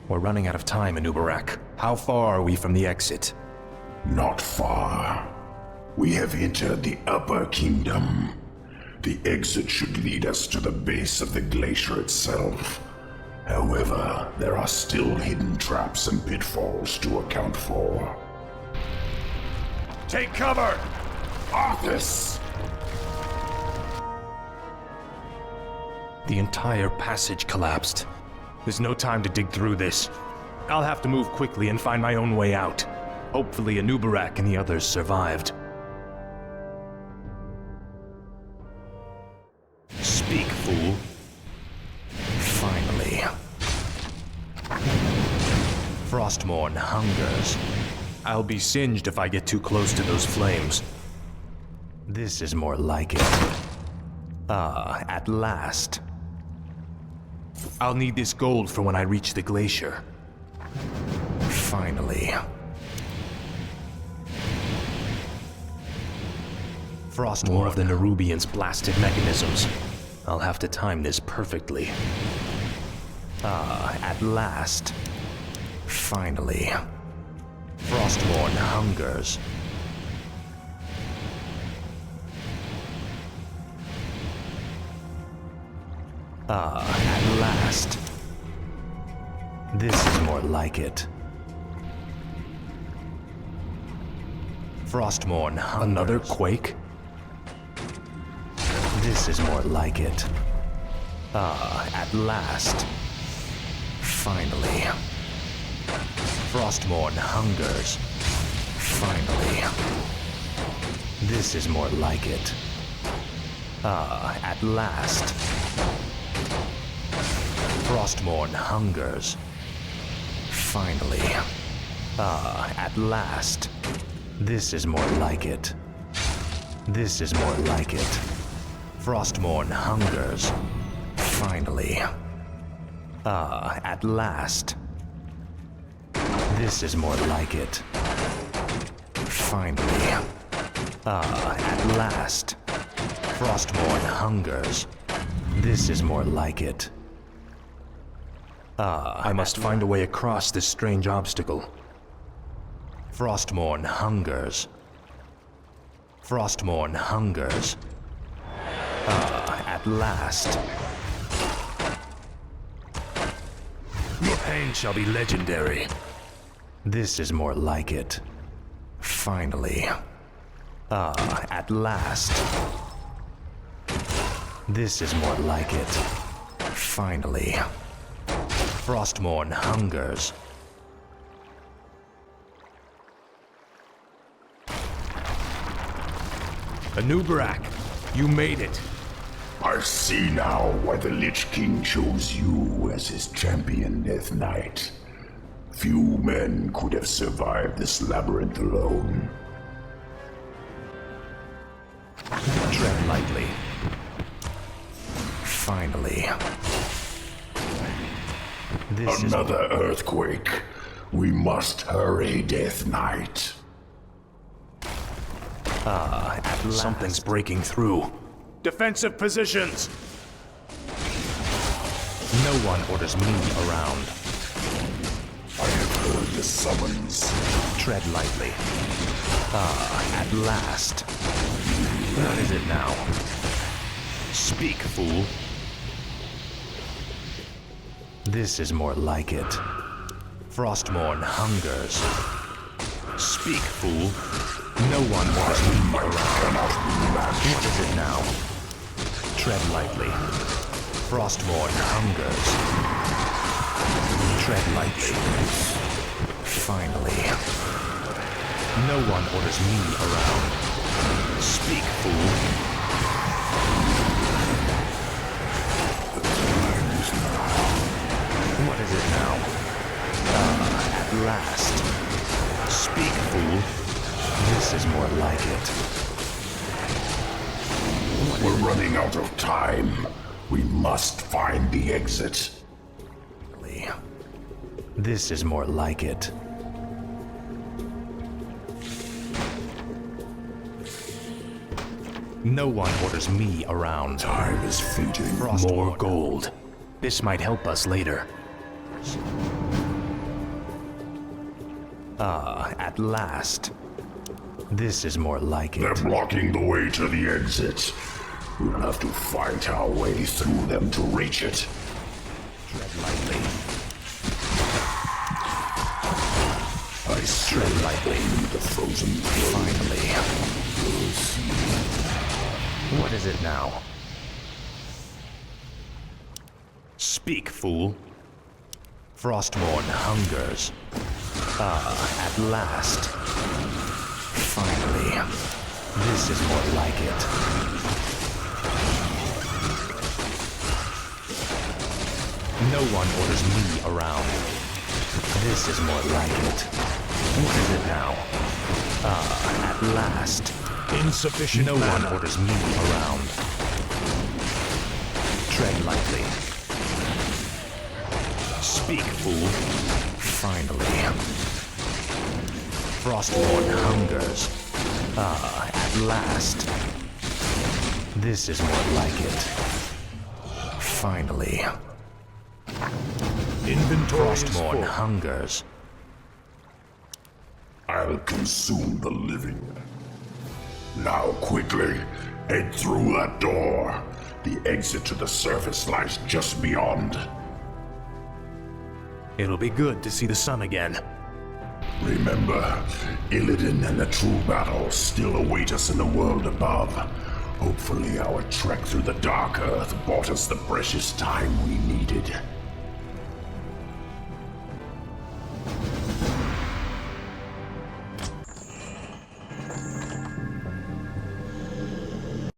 We're running out of time, Anubarak. How far are we from the exit? Not far. We have entered the Upper Kingdom. The exit should lead us to the base of the glacier itself. However, there are still hidden traps and pitfalls to account for. Take cover! Arthas! The entire passage collapsed. There's no time to dig through this. I'll have to move quickly and find my own way out. Hopefully Anubarak and the others survived. Speak, fool. Finally. Frostmourne hungers. I'll be singed if I get too close to those flames. This is more like it. Ah, at last. I'll need this gold for when I reach the glacier. Finally. More of the Nerubians' blasted mechanisms. I'll have to time this perfectly. Ah, at last. Finally. Frostmourne hungers. Ah, at last. This is more like it. Frostmourne hungers. Another quake? This is more like it. Ah, at last. Finally. Frostmourne hungers. Finally. This is more like it. Ah, at last. Frostmourne hungers. Finally. Ah, at last. This is more like it. This is more like it. Frostmourne hungers. Finally. Ah, at last. This is more like it. Finally. Ah, at last. Frostmourne hungers. This is more like it. Ah, I must find a way across this strange obstacle. Frostmourne hungers. Frostmourne hungers. Ah, at last. Your pain shall be legendary. This is more like it. Finally. Ah, at last. This is more like it. Finally. Frostmourne hungers. Anubarak, you made it. I see now why the Lich King chose you as his champion, Death Knight. Few men could have survived this labyrinth alone. Tread lightly. Finally. This Another earthquake. We must hurry, Death Knight. Ah, at last. Something's breaking through. Defensive positions! No one orders me around. I have heard the summons. Tread lightly. Ah, at last. What is it now? Speak, fool. This is more like it. Frostmourne hungers. Speak, fool. No one wants me around. What is it now? Tread lightly. Frostmourne hungers. Tread lightly. Finally. No one orders me around. Speak, fool. What is it now? Ah, at last. Speak, fool. This is more like it. We're running out of time. We must find the exit. This is more like it. No one orders me around. Time is fleeting. More gold. This might help us later. Ah, at last. This is more like They're it. blocking the way to the exit. We'll have to fight our way through them to reach it. Tread lightly. I tread lightly into the frozen plain. Finally. What is it now? Speak, fool. Frostmourne hungers. Ah, at last. Finally. This is more like it. No one orders me around. This is more like it. What is it now? Ah, at last. Insufficient No mana. one orders me around. Tread lightly. Speak, fool. Finally. Frostmourne hungers. Ah, at last. This is more like it. Finally. Inventory is Frostmourne full. hungers. I'll consume the living. Now quickly, head through that door. The exit to the surface lies just beyond. It'll be good to see the sun again. Remember, Illidan and the true battle still await us in the world above. Hopefully our trek through the Dark Earth bought us the precious time we needed.